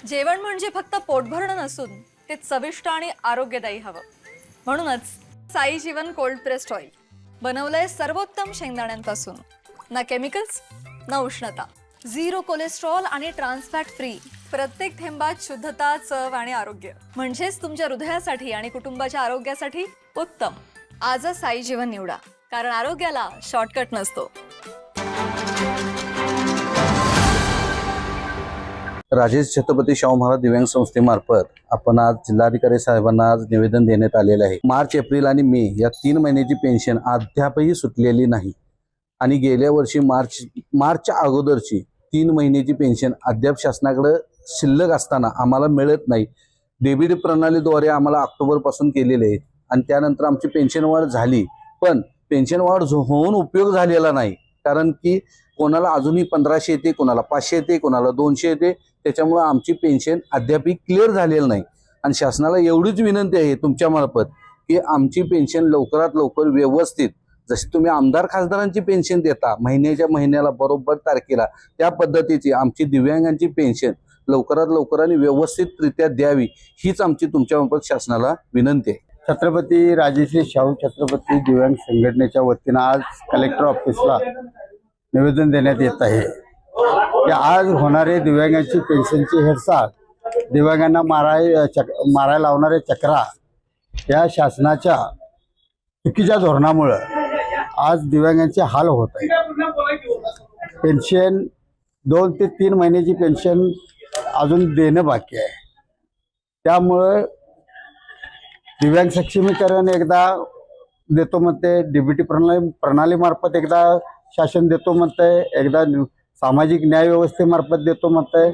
जेवण म्हणजे फक्त पोटभरणं नसून ते चविष्ट आणि आरोग्यदायी हवं. म्हणूनच साई जीवन कोल्ड प्रेस्ड ऑइल बनवलंय सर्वोत्तम शेंगदाण्यांपासून. ना केमिकल्स ना उष्णता, झिरो कोलेस्ट्रॉल आणि ट्रान्स फॅट फ्री. प्रत्येक थेंबात शुद्धता, चव आणि आरोग्य. म्हणजेच तुमच्या हृदयासाठी आणि कुटुंबाच्या आरोग्यासाठी उत्तम. आजच साई जीवन निवडा, कारण आरोग्याला शॉर्टकट नसतो. राजेश छत्रपती शाहू महाराज दिव्यांग संस्थेमार्फत आपण आज जिल्हाधिकारी साहेबांना आज निवेदन देण्यात आलेले आहे. मार्च, एप्रिल आणि मे या 3 महिन्याची पेन्शन अद्यापही सुटलेली नाही आणि गेल्या वर्षी मार्चच्या अगोदरची 3 महिन्याची पेन्शन अद्याप शासनाकडे शिल्लक असताना आम्हाला मिळत नाही. डेबिट प्रणालीद्वारे आम्हाला ऑक्टोबरपासून केलेले आहे आणि त्यानंतर आमची पेन्शन वाढ झाली, पण पेन्शन वाढ होऊन उपयोग झालेला नाही. कारण की कोणाला अजूनही 1500 येते, कोणाला 500 येते, कोणाला 200 येते. त्याच्यामुळे आमची पेन्शन अद्याप क्लिअर झालेली नाही आणि शासनाला एवढीच विनंती आहे तुमच्यामार्फत की आमची पेन्शन लवकरात लवकर व्यवस्थित, जशी तुम्ही आमदार खासदारांची पेन्शन देता महिन्याच्या महिन्याला बरोबर तारखेला, त्या पद्धतीची आमची दिव्यांगांची पेन्शन लवकरात लवकर आणि व्यवस्थितरित्या द्यावी, हीच आमची तुमच्यामार्फत शासनाला विनंती आहे. छत्रपती राजेश्री शाहू छत्रपती दिव्यांग संघटनेच्या वतीनं आज कलेक्टर ऑफिसला निवेदन देण्यात येत आहे की आज होणारे दिव्यांगांची पेन्शनची हेळसाळ, दिव्यांगांना मारायला लावणारे चक्रा या शासनाच्या चुकीच्या धोरणामुळे आज दिव्यांगांचे हाल होत आहे. पेन्शन 2 ते 3 महिन्याची पेन्शन अजून देणं बाकी आहे. त्यामुळं दिव्यांग सक्षमीकरण एकदा देतो म्हणते, डीबीटी प्रणालीमार्फत एकदा शासन देतो म्हणतंय, एकदा सामाजिक न्याय व्यवस्थेमार्फत देतो म्हणतंय,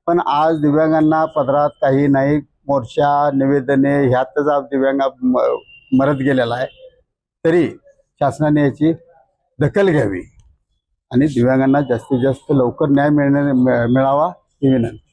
पण आज दिव्यांगांना पदरात काही नाही. मोर्चा, निवेदने ह्यातच आज दिव्यांग मरत गेलेला आहे. तरी शासनाने याची दखल घ्यावी आणि दिव्यांगांना जास्तीत जास्त लवकर न्याय मिळावा ही विनंती.